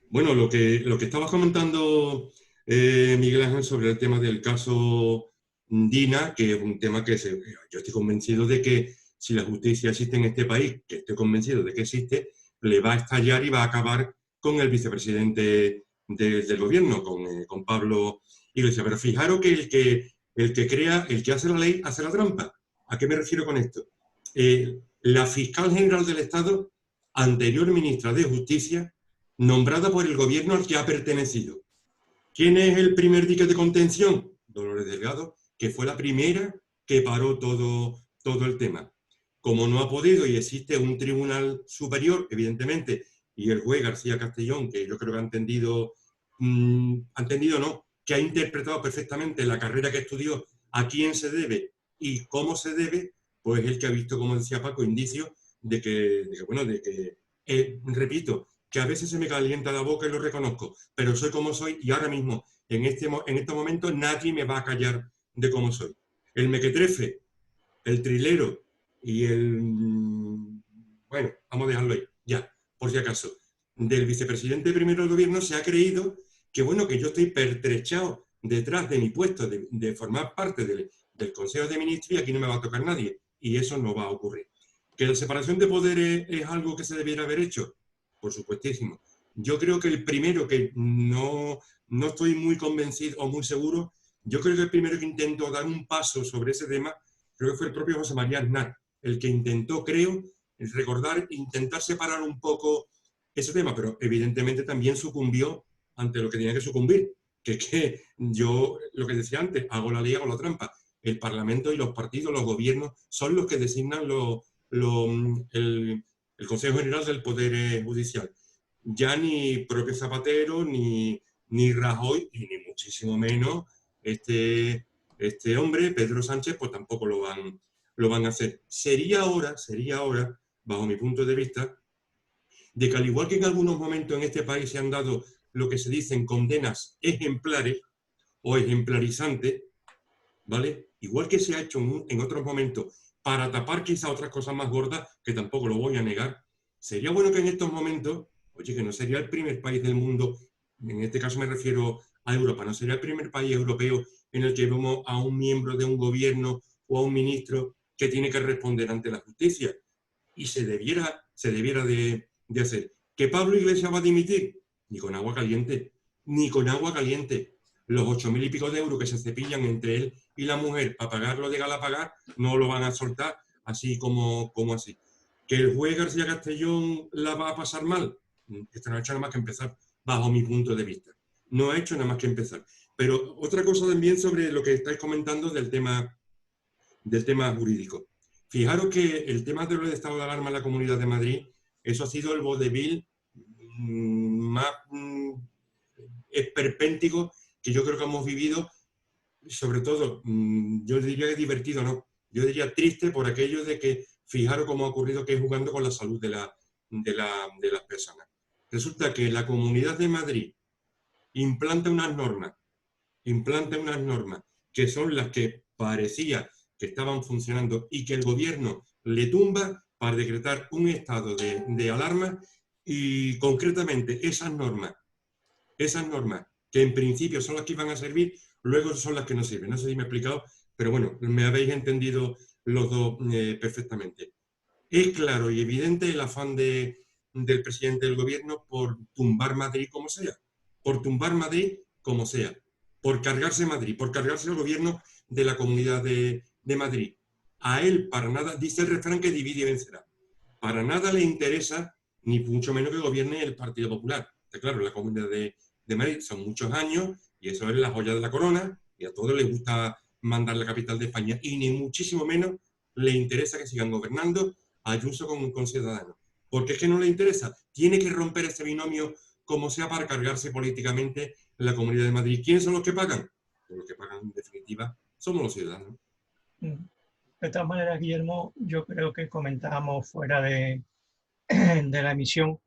Bueno, lo que estabas comentando, Miguel Ángel, sobre el tema del caso Dina, que es un tema que yo estoy convencido de que si la justicia existe en este país, que estoy convencido de que existe, le va a estallar y va a acabar con el vicepresidente del gobierno, con Pablo Iglesias. Pero fijaros que el que hace la ley, hace la trampa. ¿A qué me refiero con esto? La fiscal general del Estado, anterior ministra de Justicia, nombrada por el gobierno al que ha pertenecido. ¿Quién es el primer dique de contención? Dolores Delgado, que fue la primera que paró todo el tema. Como no ha podido y existe un tribunal superior, evidentemente, y el juez García Castellón, que yo creo que ha entendido no, que ha interpretado perfectamente la carrera que estudió, a quién se debe y cómo se debe, pues el que ha visto, como decía Paco, indicios repito, que a veces se me calienta la boca y lo reconozco, pero soy como soy y ahora mismo, en este momento, nadie me va a callar de cómo soy. El mequetrefe, el trilero y bueno, vamos a dejarlo ahí, ya, por si acaso. Del vicepresidente primero del gobierno se ha creído que, bueno, que yo estoy pertrechado detrás de mi puesto de formar parte del Consejo de Ministros y aquí no me va a tocar nadie. Y eso no va a ocurrir. ¿Que la separación de poderes es algo que se debiera haber hecho? Por supuestísimo. Yo creo que el primero que no estoy muy convencido o muy seguro, yo creo que el primero que intentó dar un paso sobre ese tema, creo que fue el propio José María Aznar, el que intentó, creo, intentar separar un poco ese tema, pero evidentemente también sucumbió ante lo que tenía que sucumbir, que es que yo, lo que decía antes, hago la ley, hago la trampa. El Parlamento y los partidos, los gobiernos, son los que designan el Consejo General del Poder Judicial. Ya ni propio Zapatero, ni Rajoy, y ni muchísimo menos este hombre, Pedro Sánchez, pues tampoco lo van a hacer. Sería ahora, bajo mi punto de vista, de que al igual que en algunos momentos en este país se han dado lo que se dicen condenas ejemplares o ejemplarizantes, ¿vale? Igual que se ha hecho en otros momentos para tapar quizá otras cosas más gordas, que tampoco lo voy a negar, sería bueno que en estos momentos, oye, que no sería el primer país del mundo, en este caso me refiero a Europa, no sería el primer país europeo en el que vemos a un miembro de un gobierno o a un ministro que tiene que responder ante la justicia. Y se debiera de hacer. ¿Que Pablo Iglesias va a dimitir? Ni con agua caliente, ni con agua caliente. Los 8.000 y pico de euros que se cepillan entre él y la mujer para pagar lo de Galapagar no lo van a soltar así como así. ¿Que el juez García Castellón la va a pasar mal? Esto no ha hecho nada más que empezar, bajo mi punto de vista. No ha hecho nada más que empezar. Pero otra cosa también sobre lo que estáis comentando del tema jurídico. Fijaros que el tema del estado de alarma en la Comunidad de Madrid, eso ha sido el vodevil más esperpéntico que yo creo que hemos vivido, sobre todo, yo diría que divertido, no, yo diría triste por aquello de que fijaros cómo ha ocurrido que es jugando con la salud de las personas. Resulta que la Comunidad de Madrid implanta unas normas que son las que parecía que estaban funcionando y que el gobierno le tumba para decretar un estado de alarma y concretamente esas normas que en principio son las que iban a servir, luego son las que no sirven. No sé si me he explicado, pero bueno, me habéis entendido los dos perfectamente. Es claro y evidente el afán del presidente del gobierno por tumbar Madrid como sea, por tumbar Madrid como sea, por cargarse Madrid, por cargarse el gobierno de la Comunidad de Madrid. A él para nada, dice el refrán que divide y vencerá, para nada le interesa, ni mucho menos que gobierne el Partido Popular. Está claro, la Comunidad de Madrid son muchos años y eso es la joya de la corona y a todos les gusta mandar la capital de España y ni muchísimo menos le interesa que sigan gobernando Ayuso con Ciudadanos. Porque es que no le interesa. Tiene que romper ese binomio como sea para cargarse políticamente la Comunidad de Madrid. ¿Quiénes son los que pagan? Pues los que pagan, en definitiva, somos los ciudadanos. Mm. De todas maneras, Guillermo, yo creo que comentábamos fuera de la emisión,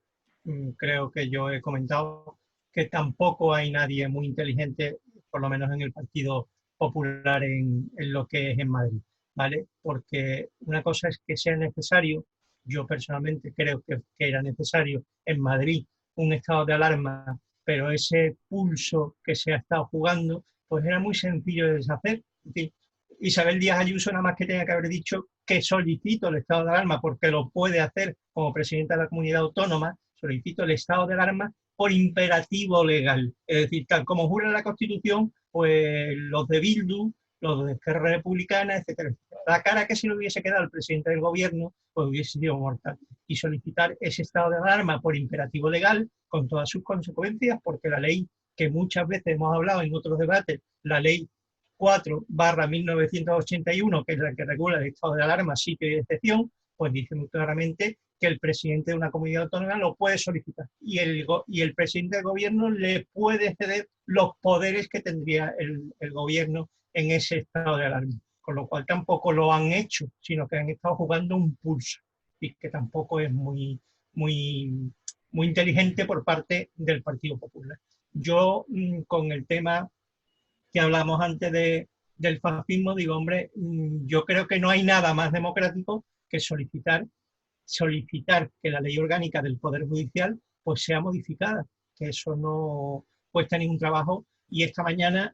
creo que yo he comentado que tampoco hay nadie muy inteligente, por lo menos en el Partido Popular, en lo que es en Madrid, ¿vale? Porque una cosa es que sea necesario, yo personalmente creo que era necesario en Madrid un estado de alarma, pero ese pulso que se ha estado jugando, pues era muy sencillo de deshacer. Es decir, Isabel Díaz Ayuso nada más que tenía que haber dicho que solicito el estado de alarma, porque lo puede hacer como presidenta de la comunidad autónoma, solicito el estado de alarma por imperativo legal. Es decir, tal como jura la Constitución, pues los de Bildu, los de Esquerra Republicana, etcétera, etcétera. La cara que si le hubiese quedado el presidente del gobierno, pues hubiese sido mortal. Y solicitar ese estado de alarma por imperativo legal, con todas sus consecuencias, porque la ley que muchas veces hemos hablado en otros debates, la ley 4/1981, que es la que regula el estado de alarma, sitio y excepción, pues dice muy claramente que el presidente de una comunidad autónoma lo puede solicitar y el presidente del gobierno le puede ceder los poderes que tendría el gobierno en ese estado de alarma. Con lo cual tampoco lo han hecho, sino que han estado jugando un pulso y que tampoco es muy inteligente por parte del Partido Popular. Yo, con el tema que hablamos antes del fascismo, digo, hombre, yo creo que no hay nada más democrático que solicitar que la ley orgánica del Poder Judicial pues sea modificada, que eso no cuesta ningún trabajo. Y esta mañana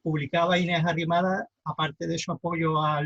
publicaba Inés Arrimada, aparte de su apoyo a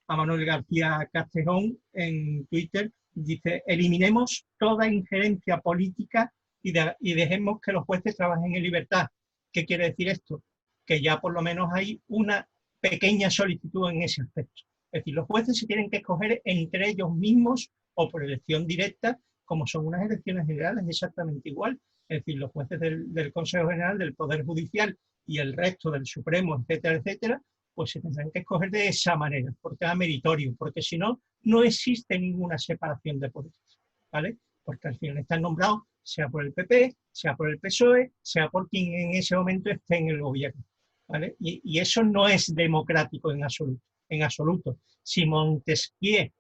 Manuel García Castejón en Twitter, dice: eliminemos toda injerencia política y dejemos que los jueces trabajen en libertad. ¿Qué quiere decir esto? Que ya por lo menos hay una pequeña solicitud en ese aspecto. Es decir, los jueces se tienen que escoger entre ellos mismos o por elección directa, como son unas elecciones generales exactamente igual. Es decir, los jueces del Consejo General, del Poder Judicial y el resto del Supremo, etcétera, etcétera, pues se tendrán que escoger de esa manera, porque es meritorio, porque si no, no existe ninguna separación de poderes, ¿vale? Porque al final están nombrados, sea por el PP, sea por el PSOE, sea por quien en ese momento esté en el gobierno, ¿vale? Y eso no es democrático en absoluto. En absoluto. Si Montesquieu,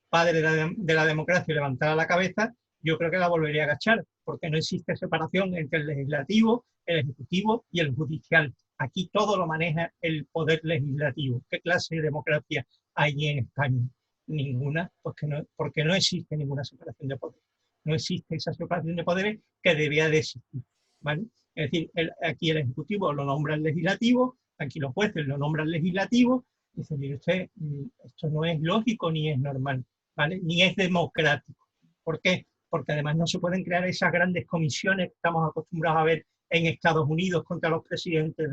padre de la democracia, levantara la cabeza, yo creo que la volvería a agachar, porque no existe separación entre el legislativo, el ejecutivo y el judicial. Aquí todo lo maneja el poder legislativo. ¿Qué clase de democracia hay en España? Ninguna, porque no existe ninguna separación de poderes. No existe esa separación de poderes que debía de existir, ¿vale? Es decir, aquí el ejecutivo lo nombra el legislativo, aquí los jueces lo nombran el legislativo. Dice: mire usted, esto no es lógico ni es normal, ¿vale? Ni es democrático. ¿Por qué? Porque además no se pueden crear esas grandes comisiones que estamos acostumbrados a ver en Estados Unidos contra los presidentes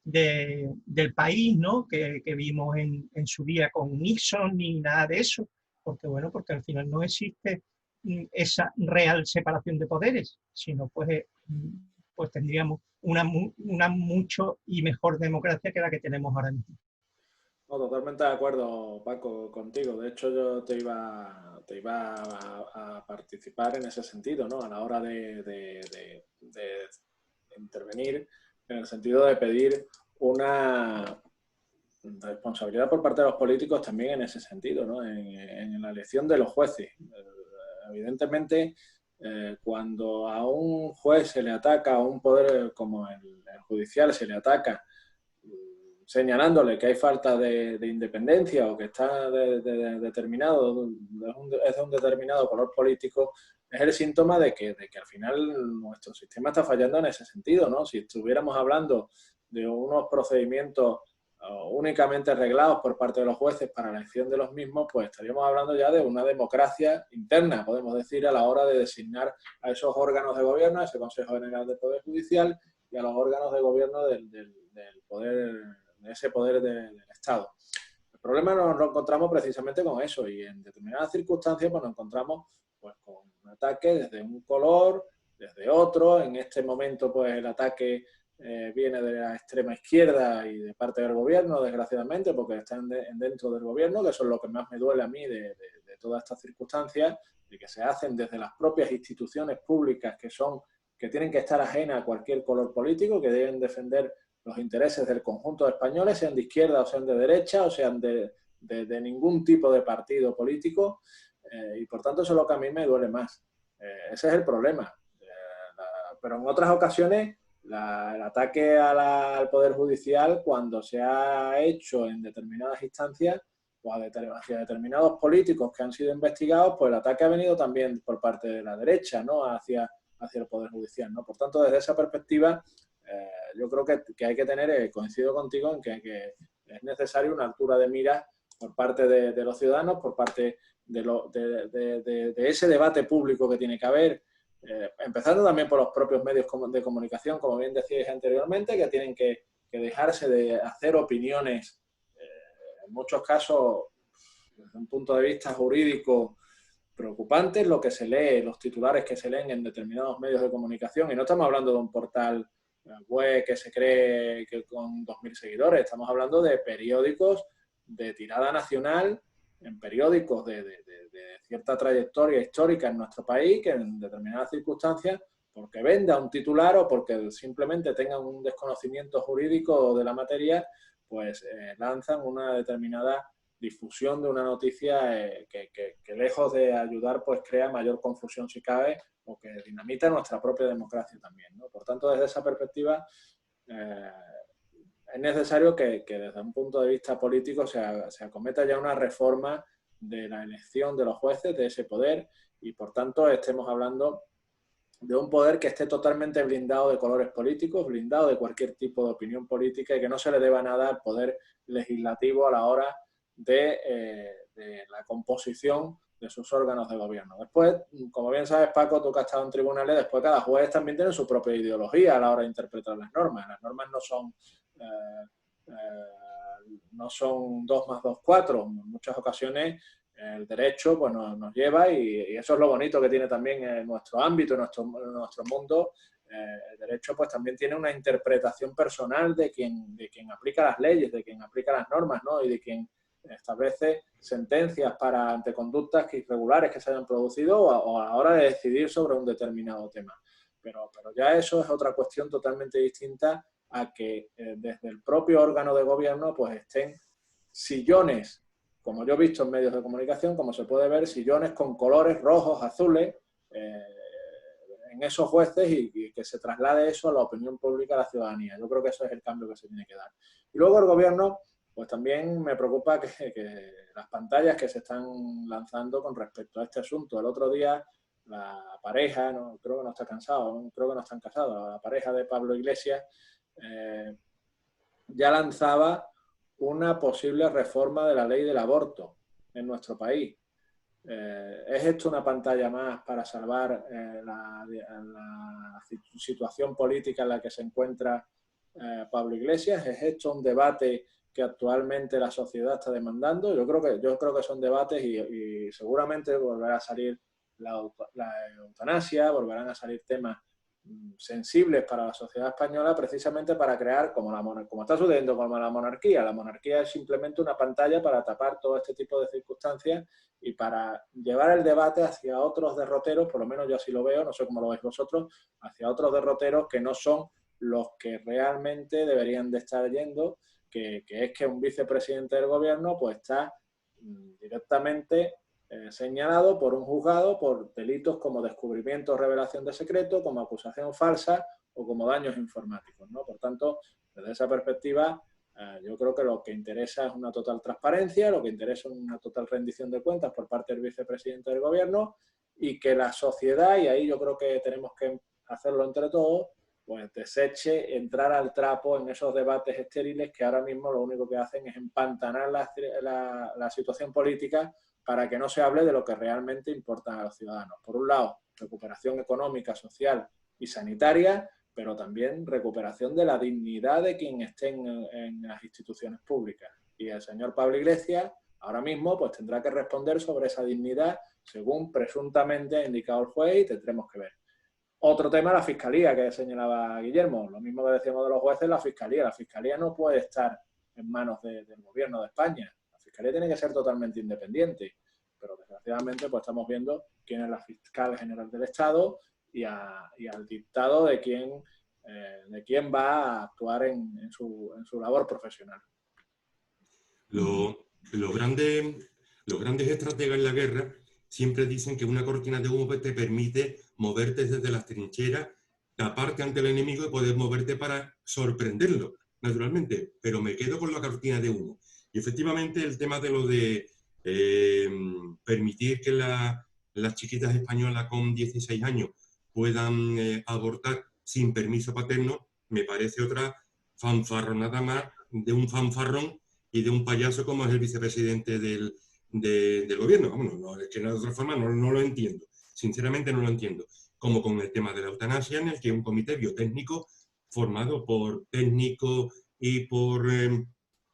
del país, ¿no? Que vimos en su día con Nixon, ni nada de eso. Porque, bueno, porque al final no existe esa real separación de poderes, sino pues tendríamos una mucho y mejor democracia que la que tenemos ahora mismo. No, totalmente de acuerdo, Paco, contigo. De hecho, yo te iba a participar en ese sentido, ¿no? A la hora de intervenir, en el sentido de pedir una responsabilidad por parte de los políticos también en ese sentido, ¿no? En la elección de los jueces. Evidentemente, cuando a un juez se le ataca, a un poder como el judicial se le ataca, señalándole que hay falta de independencia o que está determinado, es de un determinado color político, es el síntoma de que al final nuestro sistema está fallando en ese sentido, ¿no? Si estuviéramos hablando de unos procedimientos únicamente reglados por parte de los jueces para la elección de los mismos, pues estaríamos hablando ya de una democracia interna, podemos decir, a la hora de designar a esos órganos de gobierno, a ese Consejo General del Poder Judicial y a los órganos de gobierno del poder, de ese poder del Estado. El problema nos lo encontramos precisamente con eso, y en determinadas circunstancias pues nos encontramos pues con un ataque desde un color, desde otro. En este momento pues el ataque viene de la extrema izquierda y de parte del gobierno, desgraciadamente, porque están dentro del gobierno, que eso es lo que más me duele a mí de todas estas circunstancias, de que se hacen desde las propias instituciones públicas que tienen que estar ajenas a cualquier color político, que deben defender los intereses del conjunto de españoles, sean de izquierda o sean de derecha, o sean de ningún tipo de partido político, y por tanto eso es lo que a mí me duele más. Ese es el problema. Pero en otras ocasiones el ataque al Poder Judicial, cuando se ha hecho en determinadas instancias o hacia determinados políticos que han sido investigados, pues el ataque ha venido también por parte de la derecha, ¿no? Hacia hacia el Poder Judicial, ¿no? Por tanto, desde esa perspectiva, yo creo que hay que tener, coincido contigo en que es necesario una altura de miras por parte de los ciudadanos, por parte de ese debate público que tiene que haber, empezando también por los propios medios de comunicación, como bien decíais anteriormente, que tienen que dejarse de hacer opiniones, en muchos casos, desde un punto de vista jurídico, preocupantes, lo que se lee, los titulares que se leen en determinados medios de comunicación, y no estamos hablando de un portal web que se cree que con 2.000 seguidores, estamos hablando de periódicos de tirada nacional, en periódicos de cierta trayectoria histórica en nuestro país, que en determinadas circunstancias, porque venda un titular o porque simplemente tengan un desconocimiento jurídico de la materia, pues lanzan una determinada difusión de una noticia que lejos de ayudar, pues crea mayor confusión si cabe, o que dinamita nuestra propia democracia también, ¿no? Por tanto, desde esa perspectiva, es necesario que desde un punto de vista político se acometa ya una reforma de la elección de los jueces, de ese poder, y por tanto estemos hablando de un poder que esté totalmente blindado de colores políticos, blindado de cualquier tipo de opinión política, y que no se le deba nada al poder legislativo a la hora de la composición de sus órganos de gobierno. Después, como bien sabes, Paco, tú que has estado en tribunales, después cada juez también tiene su propia ideología a la hora de interpretar las normas. Las normas no son 2 más 2, 4. En muchas ocasiones el derecho pues, nos lleva, y eso es lo bonito que tiene también en nuestro ámbito, en nuestro mundo. El derecho pues también tiene una interpretación personal de quien aplica las leyes, de quien aplica las normas, ¿no? Y de quien establece sentencias ante conductas irregulares que se hayan producido o a la hora de decidir sobre un determinado tema. Pero ya eso es otra cuestión totalmente distinta a que desde el propio órgano de gobierno pues estén sillones, como yo he visto en medios de comunicación, como se puede ver, sillones con colores rojos, azules, en esos jueces, y que se traslade eso a la opinión pública, a la ciudadanía. Yo creo que eso es el cambio que se tiene que dar. Y luego el gobierno, pues también me preocupa que las pantallas que se están lanzando con respecto a este asunto. El otro día la pareja, creo que no está cansado, creo que no están casados, la pareja de Pablo Iglesias ya lanzaba una posible reforma de la ley del aborto en nuestro país. ¿Es esto una pantalla más para salvar la situación política en la que se encuentra Pablo Iglesias? ¿Es esto un debate que actualmente la sociedad está demandando? Yo creo que son debates, y seguramente volverá a salir la eutanasia, volverán a salir temas sensibles para la sociedad española, precisamente para crear, como está sucediendo con la monarquía. La monarquía es simplemente una pantalla para tapar todo este tipo de circunstancias y para llevar el debate hacia otros derroteros, por lo menos yo así lo veo, no sé cómo lo veis vosotros, hacia otros derroteros que no son los que realmente deberían de estar yendo, que es que un vicepresidente del gobierno pues está directamente señalado por un juzgado por delitos como descubrimiento o revelación de secreto, como acusación falsa o como daños informáticos, ¿no? Por tanto, desde esa perspectiva, yo creo que lo que interesa es una total transparencia, lo que interesa es una total rendición de cuentas por parte del vicepresidente del gobierno, y que la sociedad, y ahí yo creo que tenemos que hacerlo entre todos, pues deseche entrar al trapo en esos debates estériles que ahora mismo lo único que hacen es empantanar la situación política para que no se hable de lo que realmente importa a los ciudadanos. Por un lado, recuperación económica, social y sanitaria, pero también recuperación de la dignidad de quien esté en las instituciones públicas. Y el señor Pablo Iglesias ahora mismo pues tendrá que responder sobre esa dignidad según presuntamente ha indicado el juez, y tendremos que ver. Otro tema, la Fiscalía, que señalaba Guillermo. Lo mismo que decíamos de los jueces, la Fiscalía no puede estar en manos del gobierno de España. La Fiscalía tiene que ser totalmente independiente, pero desgraciadamente pues estamos viendo quién es la fiscal general del Estado y al dictado de quién va a actuar en su labor profesional. Los grandes estrategas en la guerra siempre dicen que una cortina de humo te permite moverte desde las trincheras, taparte ante el enemigo y poder moverte para sorprenderlo, naturalmente. Pero me quedo con la cortina de humo. Y efectivamente el tema de lo de permitir que las chiquitas españolas con 16 años puedan abortar sin permiso paterno, me parece otra fanfarronada más de un fanfarrón y de un payaso como es el vicepresidente del gobierno. Vamos, no, es que de otra forma no lo entiendo. Sinceramente no lo entiendo. Como con el tema de la eutanasia, en el que un comité biotécnico formado por técnicos y por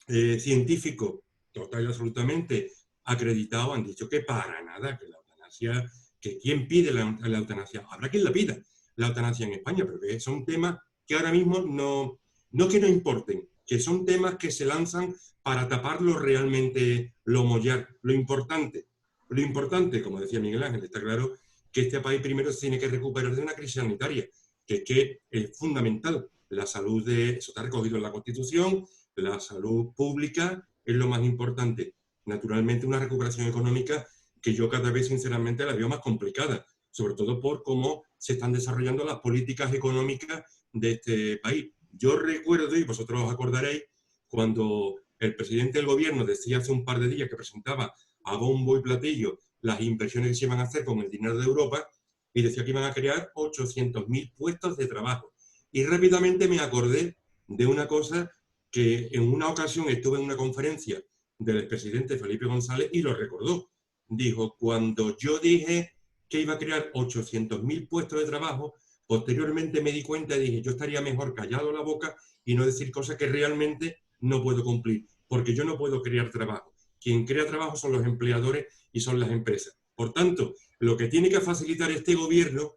científicos total y absolutamente acreditados han dicho que para nada, que la eutanasia, que quién pide la eutanasia, habrá quien la pida, la eutanasia en España, pero que son temas que ahora mismo no que no importen, que son temas que se lanzan para tapar lo realmente, lo mollar, lo importante. Lo importante, como decía Miguel Ángel, está claro que este país primero se tiene que recuperar de una crisis sanitaria, que es fundamental. La salud, eso está recogido en la Constitución, la salud pública es lo más importante. Naturalmente, una recuperación económica que yo cada vez, sinceramente, la veo más complicada, sobre todo por cómo se están desarrollando las políticas económicas de este país. Yo recuerdo, y vosotros os acordaréis, cuando el presidente del gobierno decía hace un par de días que presentaba a bombo y platillo las inversiones que se iban a hacer con el dinero de Europa, y decía que iban a crear 800.000 puestos de trabajo. Y rápidamente me acordé de una cosa que en una ocasión estuve en una conferencia del expresidente Felipe González y lo recordó. Dijo, cuando yo dije que iba a crear 800.000 puestos de trabajo, posteriormente me di cuenta y dije, yo estaría mejor callado la boca y no decir cosas que realmente no puedo cumplir, porque yo no puedo crear trabajo. Quien crea trabajo son los empleadores y son las empresas. Por tanto, lo que tiene que facilitar este gobierno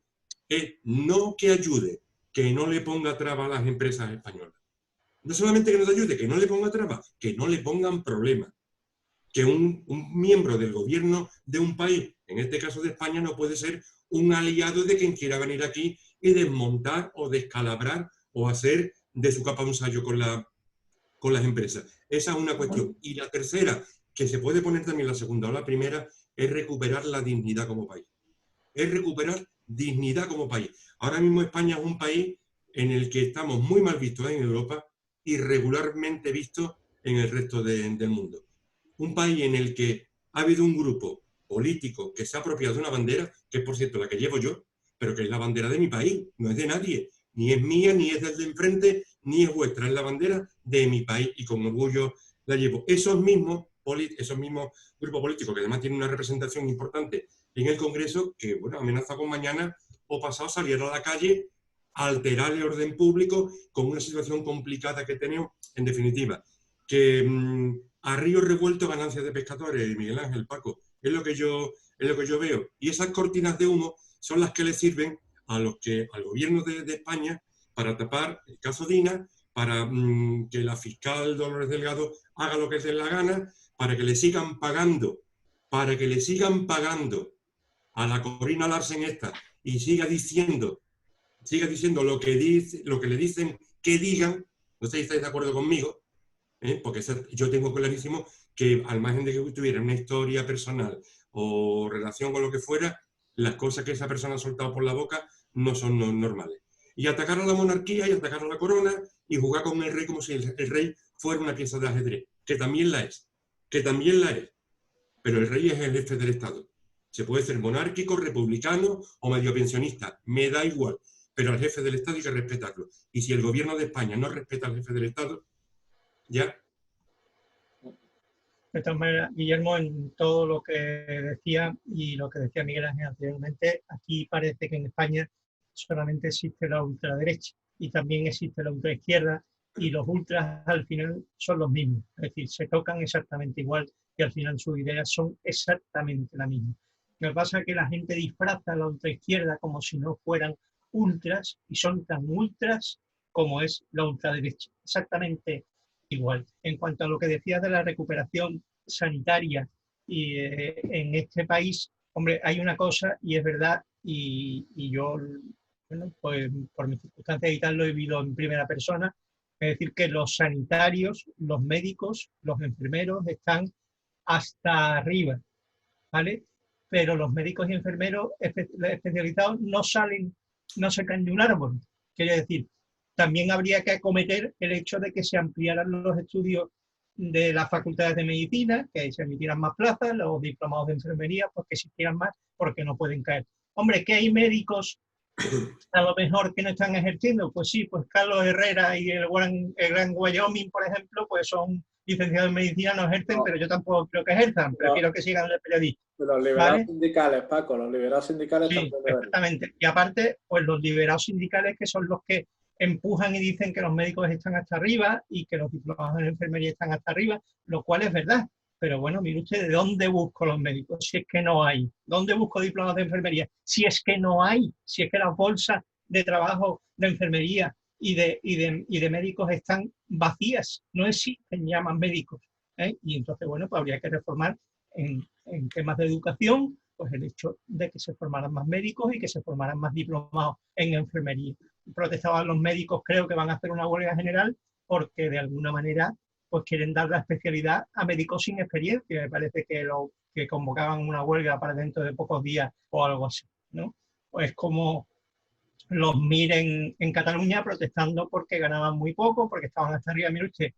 es no que ayude, que no le ponga trabas a las empresas españolas. No solamente que nos ayude, que no le ponga trabas, que no le pongan problemas. Que un miembro del gobierno de un país, en este caso de España, no puede ser un aliado de quien quiera venir aquí y desmontar o descalabrar o hacer de su capa un sayo con las empresas. Esa es una cuestión. Y la tercera, que se puede poner también la segunda o la primera, es recuperar la dignidad como país. Es recuperar dignidad como país. Ahora mismo España es un país en el que estamos muy mal vistos en Europa y regularmente vistos en el resto del mundo. Un país en el que ha habido un grupo político que se ha apropiado de una bandera, que es por cierto la que llevo yo, pero que es la bandera de mi país, no es de nadie, ni es mía, ni es del de enfrente, ni es vuestra, es la bandera de mi país y con orgullo la llevo. Esos mismos grupos políticos, que además tienen una representación importante en el Congreso, que bueno, amenaza con mañana o pasado salir a la calle a alterar el orden público con una situación complicada que tenemos, en definitiva, que a río revuelto ganancias de pescadores, Miguel Ángel, Paco, es lo que yo veo. Y esas cortinas de humo son las que le sirven al gobierno de España para tapar el caso Dina, para que la fiscal Dolores Delgado haga lo que se le dé la gana, para que le sigan pagando a la Corina Larsen esta y siga diciendo lo que le dicen que digan. No sé si estáis de acuerdo conmigo, porque yo tengo clarísimo que al margen de que tuviera una historia personal o relación con lo que fuera, las cosas que esa persona ha soltado por la boca no son normales. Y atacar a la monarquía y atacar a la corona y jugar con el rey como si el rey fuera una pieza de ajedrez, que también la es, pero el rey es el jefe del Estado. Se puede ser monárquico, republicano o medio pensionista, me da igual, pero al jefe del Estado hay que respetarlo. Y si el gobierno de España no respeta al jefe del Estado, ya. De todas maneras, Guillermo, en todo lo que decía y lo que decía Miguel Ángel anteriormente, aquí parece que en España solamente existe la ultraderecha y también existe la ultraizquierda, y los ultras al final son los mismos, es decir, se tocan exactamente igual y al final sus ideas son exactamente la misma. Lo que pasa es que la gente disfraza a la ultraizquierda como si no fueran ultras y son tan ultras como es la ultraderecha, exactamente igual. En cuanto a lo que decías de la recuperación sanitaria y, en este país, hombre, hay una cosa y es verdad, y yo, bueno, pues por mis circunstancias y tal lo he vivido en primera persona, es decir, que los sanitarios, los médicos, los enfermeros están hasta arriba, ¿vale? Pero los médicos y enfermeros especializados no se caen de un árbol. Quiere decir, también habría que acometer el hecho de que se ampliaran los estudios de las facultades de medicina, que se emitieran más plazas, los diplomados de enfermería, pues que existieran más, porque no pueden caer. Hombre, que hay médicos a lo mejor que no están ejerciendo, pues sí, pues Carlos Herrera y el Gran Wyoming, por ejemplo, pues son licenciados en medicina, no ejercen, pero yo tampoco creo que ejerzan, prefiero que sigan el periodista. Los liberados sindicales, Paco, los liberados sindicales sí, también exactamente. Y aparte, pues los liberados sindicales, que son los que empujan y dicen que los médicos están hasta arriba y que los diplomados en enfermería están hasta arriba, lo cual es verdad. Pero bueno, mire usted, ¿de dónde busco los médicos? Si es que no hay. ¿Dónde busco diplomados de enfermería? Si es que no hay. Si es que las bolsas de trabajo de enfermería y de médicos están vacías. No existen ya más médicos. Y entonces, bueno, pues habría que reformar en temas de educación, pues el hecho de que se formaran más médicos y que se formaran más diplomados en enfermería. Protestaban los médicos, creo que van a hacer una huelga general porque de alguna manera pues quieren dar la especialidad a médicos sin experiencia. Me parece que convocaban una huelga para dentro de pocos días o algo así, ¿no? Pues como los MIR en Cataluña protestando porque ganaban muy poco, porque estaban hasta arriba. Mire usted,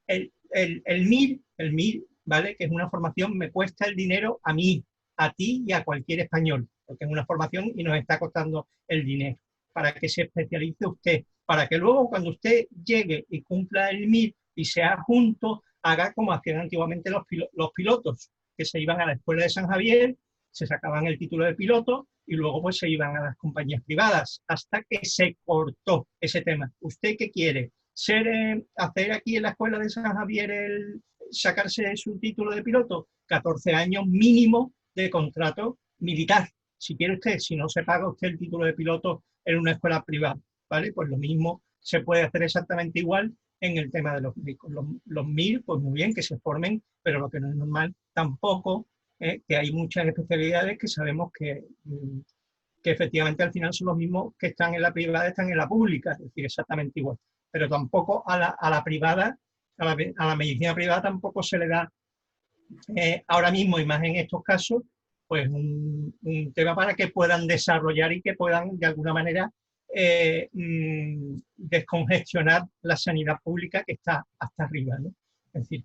el MIR, ¿vale? Que es una formación, me cuesta el dinero a mí, a ti y a cualquier español, porque es una formación y nos está costando el dinero, para que se especialice usted, para que luego cuando usted llegue y cumpla el MIR y sea junto, haga como hacían antiguamente los pilotos, que se iban a la escuela de San Javier, se sacaban el título de piloto y luego pues se iban a las compañías privadas, hasta que se cortó ese tema. ¿Usted qué quiere? Hacer aquí en la escuela de San Javier sacarse su título de piloto, 14 años mínimo de contrato militar. Si quiere usted, si no se paga usted el título de piloto en una escuela privada, ¿vale? Pues lo mismo se puede hacer exactamente igual en el tema de los médicos. Los MIR, pues muy bien que se formen, pero lo que no es normal tampoco, que hay muchas especialidades que sabemos que efectivamente al final son los mismos que están en la privada, están en la pública, es decir, exactamente igual. Pero tampoco a la privada, a la medicina privada tampoco se le da ahora mismo, y más en estos casos, pues un tema para que puedan desarrollar y que puedan de alguna manera descongestionar la sanidad pública que está hasta arriba, ¿no? Es decir,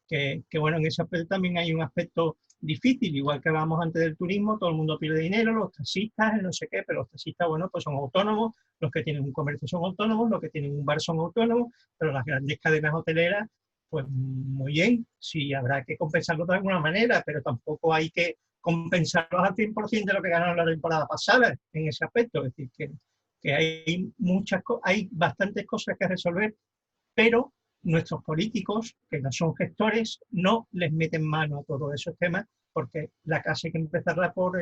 que bueno, en ese aspecto también hay un aspecto difícil, igual que hablábamos antes del turismo, todo el mundo pierde dinero, los taxistas, el no sé qué, pero los taxistas, bueno, pues son autónomos, los que tienen un comercio son autónomos, los que tienen un bar son autónomos, pero las grandes cadenas hoteleras, pues muy bien, sí habrá que compensarlos de alguna manera, pero tampoco hay que compensarlos al 100% de lo que ganaron la temporada pasada en ese aspecto, es decir, que hay bastantes cosas que resolver, pero nuestros políticos, que no son gestores, no les meten mano a todos esos temas, porque la casa hay que empezarla por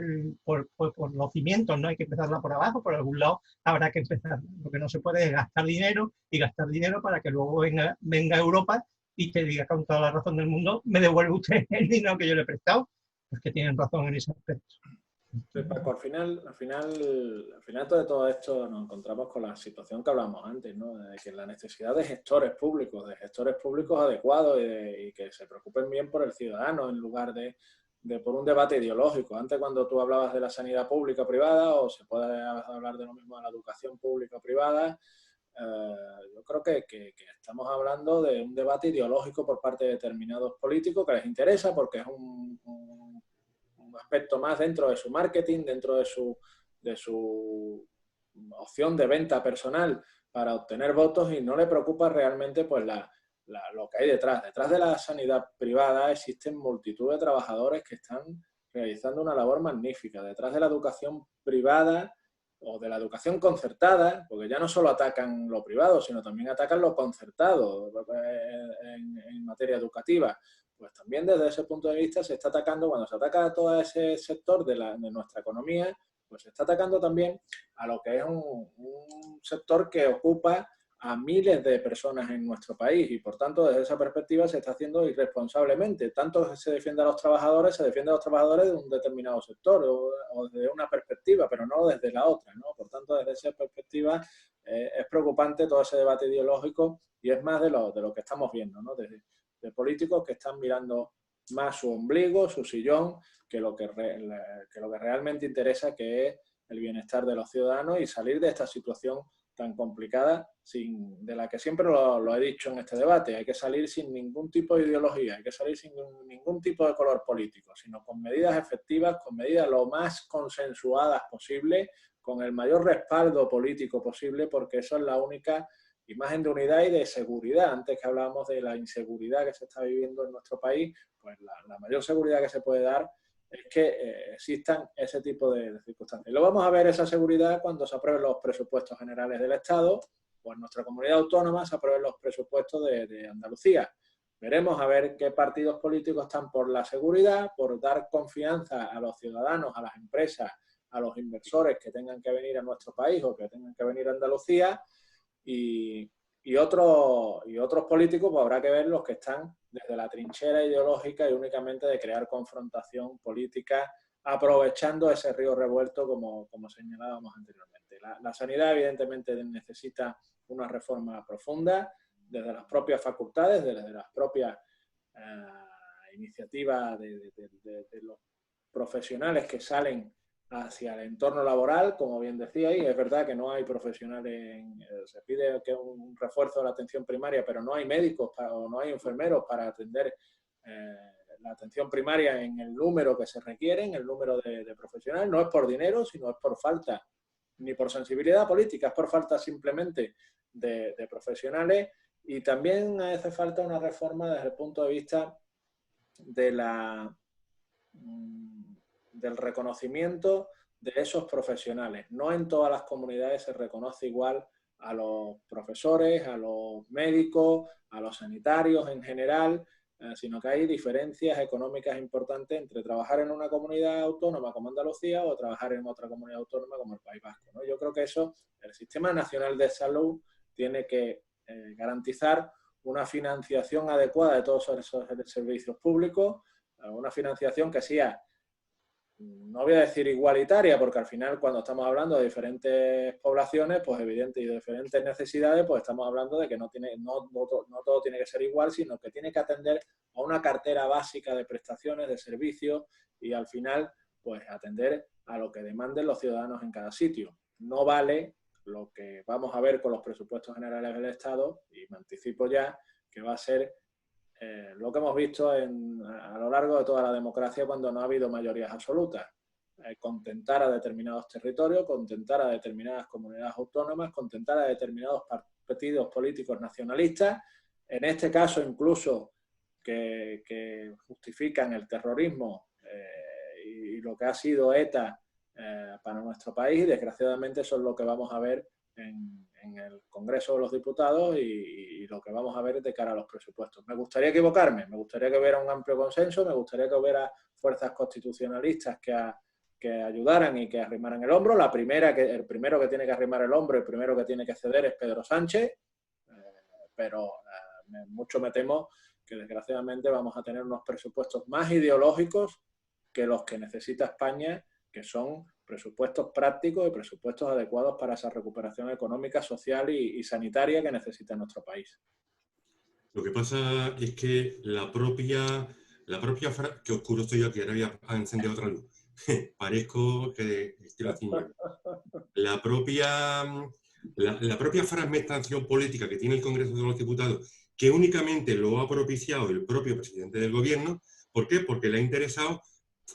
los cimientos, no hay que empezarla por abajo, por algún lado habrá que empezar. Lo que no se puede es gastar dinero y gastar dinero para que luego venga Europa y te diga con toda la razón del mundo, me devuelve usted el dinero que yo le he prestado, porque tienen razón en ese aspecto. Sí, Paco, al final de todo esto nos encontramos con la situación que hablamos antes, ¿no? De que la necesidad de gestores públicos adecuados y que se preocupen bien por el ciudadano en lugar de por un debate ideológico. Antes, cuando tú hablabas de la sanidad pública o privada, o se puede hablar de lo mismo de la educación pública o privada, yo creo que estamos hablando de un debate ideológico por parte de determinados políticos que les interesa porque es un aspecto más dentro de su marketing, dentro de su opción de venta personal para obtener votos, y no le preocupa realmente pues lo que hay detrás. Detrás de la sanidad privada existen multitud de trabajadores que están realizando una labor magnífica. Detrás de la educación privada o de la educación concertada, porque ya no solo atacan lo privado, sino también atacan lo concertado en materia educativa. Pues también desde ese punto de vista se está atacando, cuando se ataca a todo ese sector de nuestra economía, pues se está atacando también a lo que es un sector que ocupa a miles de personas en nuestro país, y por tanto desde esa perspectiva se está haciendo irresponsablemente. Tanto se defiende a los trabajadores, de un determinado sector o de una perspectiva, pero no desde la otra, ¿no? Por tanto, desde esa perspectiva es preocupante todo ese debate ideológico, y es más de lo que estamos viendo, ¿no? De políticos que están mirando más su ombligo, su sillón, que lo que realmente interesa, que es el bienestar de los ciudadanos y salir de esta situación tan complicada, de la que siempre lo he dicho en este debate. Hay que salir sin ningún tipo de ideología, hay que salir sin ningún tipo de color político, sino con medidas efectivas, con medidas lo más consensuadas posible, con el mayor respaldo político posible, porque eso es la única imagen de unidad y de seguridad. Antes que hablábamos de la inseguridad que se está viviendo en nuestro país, pues la mayor seguridad que se puede dar es que existan ese tipo de circunstancias. Y lo vamos a ver esa seguridad cuando se aprueben los presupuestos generales del Estado o en nuestra comunidad autónoma se aprueben los presupuestos de Andalucía. Veremos a ver qué partidos políticos están por la seguridad, por dar confianza a los ciudadanos, a las empresas, a los inversores que tengan que venir a nuestro país o que tengan que venir a Andalucía, y otros políticos, pues habrá que ver los que están desde la trinchera ideológica y únicamente de crear confrontación política, aprovechando ese río revuelto como señalábamos anteriormente. La sanidad evidentemente necesita una reforma profunda desde las propias facultades, desde las propias iniciativas de los profesionales que salen hacia el entorno laboral, como bien decía, y es verdad que no hay profesionales, se pide que un refuerzo de la atención primaria, pero no hay médicos o no hay enfermeros para atender la atención primaria en el número que se requiere, en el número de profesionales. No es por dinero, sino es por falta, ni por sensibilidad política, es por falta simplemente de profesionales, y también hace falta una reforma desde el punto de vista del reconocimiento de esos profesionales. No en todas las comunidades se reconoce igual a los profesores, a los médicos, a los sanitarios en general, sino que hay diferencias económicas importantes entre trabajar en una comunidad autónoma como Andalucía o trabajar en otra comunidad autónoma como el País Vasco, ¿no? Yo creo que eso, el Sistema Nacional de Salud tiene que garantizar una financiación adecuada de todos esos servicios públicos, una financiación que sea, no voy a decir igualitaria, porque al final cuando estamos hablando de diferentes poblaciones, pues evidente, y de diferentes necesidades, pues estamos hablando de que no todo tiene que ser igual, sino que tiene que atender a una cartera básica de prestaciones, de servicios, y al final pues atender a lo que demanden los ciudadanos en cada sitio. No vale lo que vamos a ver con los presupuestos generales del Estado, y me anticipo ya que va a ser lo que hemos visto a lo largo de toda la democracia cuando no ha habido mayorías absolutas. Contentar a determinados territorios, contentar a determinadas comunidades autónomas, contentar a determinados partidos políticos nacionalistas, en este caso incluso que justifican el terrorismo y lo que ha sido ETA para nuestro país, y desgraciadamente eso es lo que vamos a ver en el Congreso de los Diputados y lo que vamos a ver de cara a los presupuestos. Me gustaría equivocarme, me gustaría que hubiera un amplio consenso, me gustaría que hubiera fuerzas constitucionalistas que ayudaran y que arrimaran el hombro. El primero que tiene que arrimar el hombro, el primero que tiene que ceder es Pedro Sánchez, pero mucho me temo que desgraciadamente vamos a tener unos presupuestos más ideológicos que los que necesita España, que son presupuestos prácticos y presupuestos adecuados para esa recuperación económica, social y sanitaria que necesita nuestro país. Lo que pasa es que la propia qué oscuro estoy yo aquí, ahora voy a encender otra luz. Parezco que estoy haciendo. La propia fragmentación política que tiene el Congreso de los Diputados, que únicamente lo ha propiciado el propio presidente del gobierno. ¿Por qué? Porque le ha interesado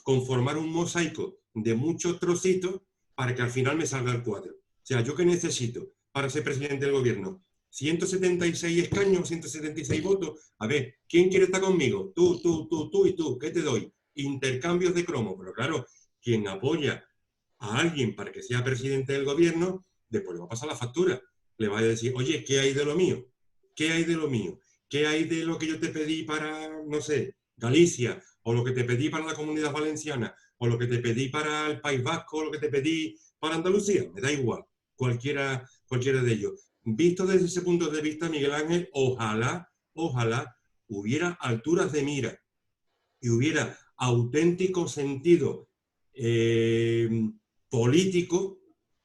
conformar un mosaico de muchos trocitos para que al final me salga el cuadro. O sea, ¿yo qué necesito para ser presidente del gobierno? 176 escaños, 176 votos. A ver, ¿quién quiere estar conmigo? Tú y tú. ¿Qué te doy? Intercambios de cromo. Pero claro, quien apoya a alguien para que sea presidente del gobierno, después le va a pasar la factura. Le va a decir, oye, ¿qué hay de lo mío? ¿Qué hay de lo mío? ¿Qué hay de lo que yo te pedí para, no sé, Galicia? O lo que te pedí para la Comunidad Valenciana, o lo que te pedí para el País Vasco, o lo que te pedí para Andalucía, me da igual, cualquiera de ellos. Visto desde ese punto de vista, Miguel Ángel, ojalá hubiera alturas de mira y hubiera auténtico sentido político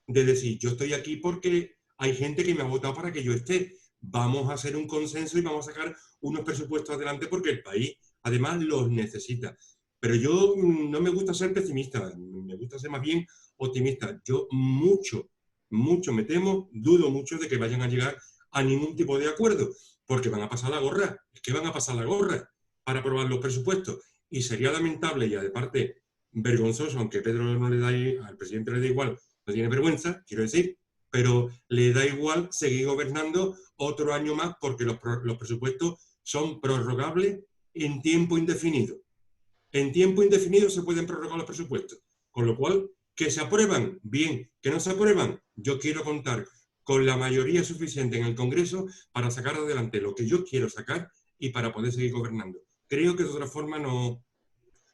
de decir, yo estoy aquí porque hay gente que me ha votado para que yo esté. Vamos a hacer un consenso y vamos a sacar unos presupuestos adelante porque el país además los necesita. Pero no me gusta ser pesimista, me gusta ser más bien optimista. Yo mucho mucho me temo, dudo mucho de que vayan a llegar a ningún tipo de acuerdo, porque van a pasar la gorra, es que van a pasar la gorra para aprobar los presupuestos. Y sería lamentable y, aparte, vergonzoso, aunque Pedro no le da, al presidente le da igual, no tiene vergüenza, quiero decir, pero le da igual seguir gobernando otro año más porque los presupuestos son prorrogables en tiempo indefinido. En tiempo indefinido se pueden prorrogar los presupuestos, con lo cual, que se aprueban, bien, que no se aprueban, yo quiero contar con la mayoría suficiente en el Congreso para sacar adelante lo que yo quiero sacar y para poder seguir gobernando. Creo que de otra forma no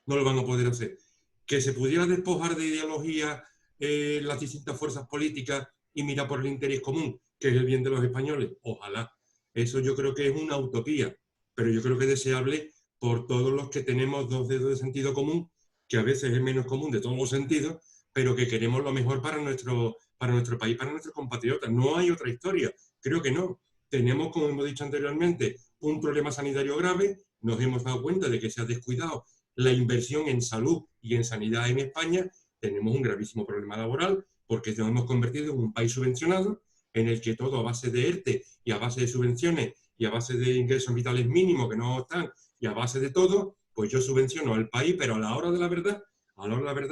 lo van a poder hacer. Que se pudiera despojar de ideología las distintas fuerzas políticas y mirar por el interés común, que es el bien de los españoles, ojalá. Eso yo creo que es una utopía, pero yo creo que es deseable por todos los que tenemos dos dedos de sentido común, que a veces es menos común de todos los sentidos, pero que queremos lo mejor para nuestro país, para nuestros compatriotas. No hay otra historia, creo que no. Tenemos, como hemos dicho anteriormente, un problema sanitario grave, nos hemos dado cuenta de que se ha descuidado la inversión en salud y en sanidad en España, tenemos un gravísimo problema laboral porque nos hemos convertido en un país subvencionado en el que todo a base de ERTE y a base de subvenciones y a base de ingresos vitales mínimos que no están y a base de todo, pues yo subvenciono al país, pero a la hora de la verdad,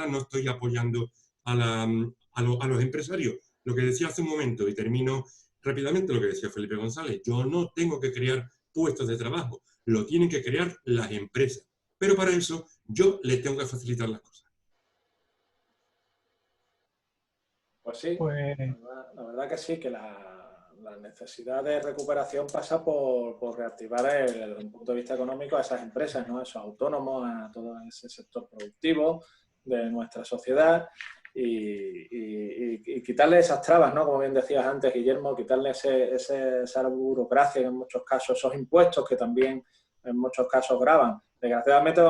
no estoy apoyando a los empresarios. Lo que decía hace un momento, y termino rápidamente lo que decía Felipe González, yo no tengo que crear puestos de trabajo, lo tienen que crear las empresas. Pero para eso yo les tengo que facilitar las cosas. Pues sí, Pues, la verdad que sí, que la necesidad de recuperación pasa por reactivar desde un punto de vista económico a esas empresas, ¿no? A esos autónomos, a todo ese sector productivo de nuestra sociedad y quitarle esas trabas, ¿no? Como bien decías antes, Guillermo, quitarle esa burocracia en muchos casos, esos impuestos que también en muchos casos gravan. Desgraciadamente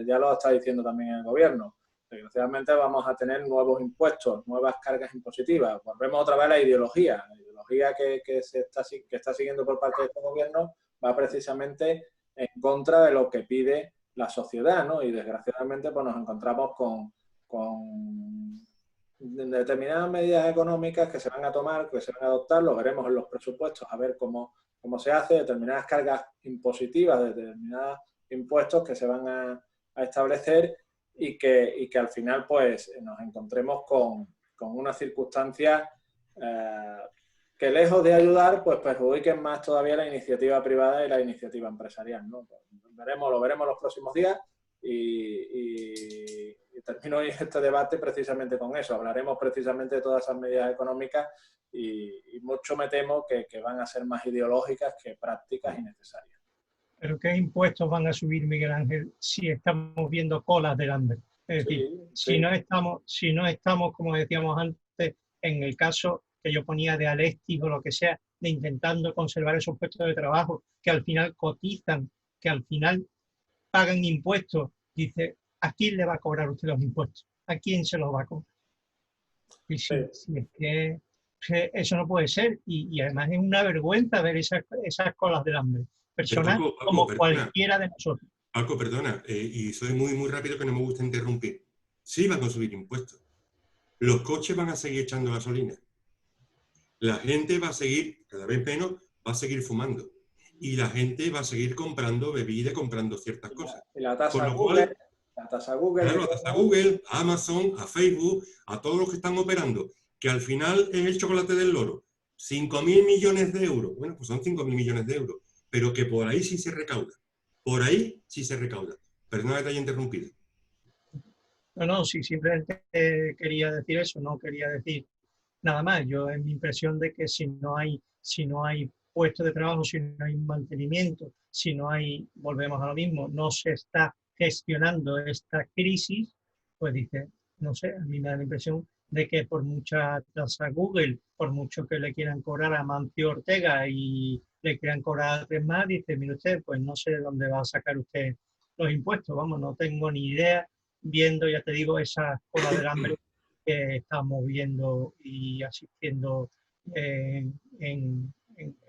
ya lo está diciendo también el gobierno, desgraciadamente vamos a tener nuevos impuestos, nuevas cargas impositivas. Volvemos otra vez a la ideología que está siguiendo por parte de este gobierno va precisamente en contra de lo que pide la sociedad, ¿no? Y desgraciadamente pues nos encontramos con determinadas medidas económicas que se van a tomar, que se van a adoptar, lo veremos en los presupuestos, a ver cómo se hace, determinadas cargas impositivas, determinados impuestos que se van a establecer y que al final pues nos encontremos con una circunstancia que lejos de ayudar pues perjudiquen más todavía la iniciativa privada y la iniciativa empresarial, ¿no? Pues lo veremos los próximos días y termino este debate precisamente con eso. Hablaremos precisamente de todas esas medidas económicas y mucho me temo que van a ser más ideológicas que prácticas y necesarias. ¿pero qué impuestos van a subir, Miguel Ángel, si estamos viendo colas del hambre? Es decir, Sí. si no estamos, como decíamos antes, en el caso que yo ponía de Alestis o lo que sea, de intentando conservar esos puestos de trabajo, que al final cotizan, que al final pagan impuestos, dice, ¿a quién le va a cobrar usted los impuestos? ¿A quién se los va a cobrar? Y si es que eso no puede ser, y además es una vergüenza ver esas colas del hambre. Personas como cualquiera de nosotros. Paco, perdona, y soy muy, muy rápido que no me gusta interrumpir. Sí van a subir impuestos. Los coches van a seguir echando gasolina. La gente va a seguir, cada vez menos, va a seguir fumando. Y la gente va a seguir comprando bebida, comprando ciertas cosas. Y la tasa Google. Claro, la tasa Google, a Amazon, a Facebook, a todos los que están operando, que al final es el chocolate del loro. 5.000 millones de euros. Bueno, pues son 5.000 millones de euros. Pero que por ahí sí se recauda. Por ahí sí se recauda. Perdona que te haya interrumpido. No, sí, simplemente quería decir eso, no quería decir nada más. Yo es mi impresión de que si no hay puestos de trabajo, si no hay mantenimiento, si no hay, volvemos a lo mismo, no se está gestionando esta crisis, pues dice, no sé, a mí me da la impresión de que por mucha tasa Google, por mucho que le quieran cobrar a Mancio Ortega y le quieran cobrar a tres más, dice, mire usted, pues no sé de dónde va a sacar usted los impuestos, vamos, no tengo ni idea, viendo, ya te digo, esa cola del hambre que estamos viendo y asistiendo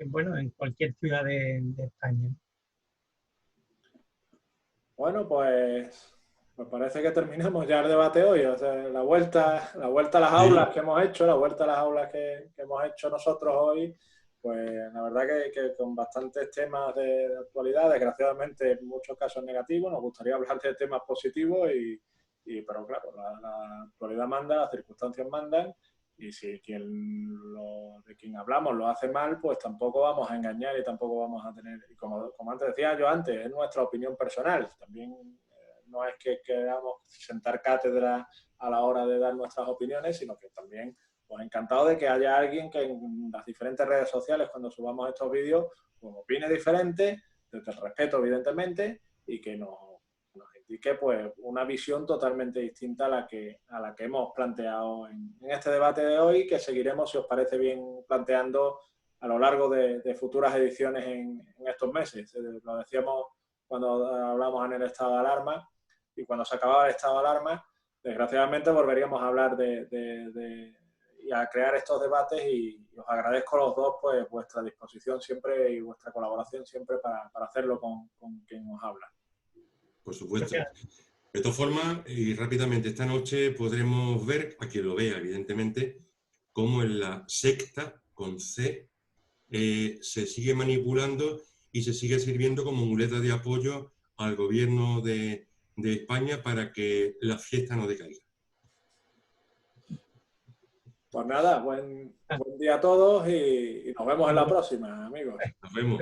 bueno, en cualquier ciudad de España. Bueno, pues Pues parece que terminamos ya el debate hoy. O sea, la vuelta a las aulas que hemos hecho, la vuelta a las aulas que hemos hecho nosotros hoy, pues la verdad que con bastantes temas de actualidad, desgraciadamente en muchos casos negativos. Nos gustaría hablar de temas positivos, pero claro, la actualidad manda, las circunstancias mandan, y si de quien hablamos lo hace mal, pues tampoco vamos a engañar y tampoco vamos a tener, y como antes decía yo antes, es nuestra opinión personal. También no es que queramos sentar cátedra a la hora de dar nuestras opiniones, sino que también, pues encantado de que haya alguien que en las diferentes redes sociales, cuando subamos estos vídeos, pues opine diferente, desde el respeto, evidentemente, y que nos indique pues una visión totalmente distinta a la que hemos planteado en este debate de hoy, que seguiremos, si os parece bien, planteando a lo largo de futuras ediciones en estos meses. Lo decíamos cuando hablamos en el estado de alarma, y cuando se acababa el estado de alarma, desgraciadamente volveríamos a hablar y a crear estos debates, y os agradezco a los dos pues vuestra disposición siempre y vuestra colaboración siempre para hacerlo con quien os habla. Por supuesto. De todas formas, y rápidamente, esta noche podremos ver, a quien lo vea, evidentemente, cómo en la secta, con C, se sigue manipulando y se sigue sirviendo como muleta de apoyo al gobierno de España para que la fiesta no decaiga. Pues nada, buen día a todos y nos vemos en la próxima, amigos. Nos vemos.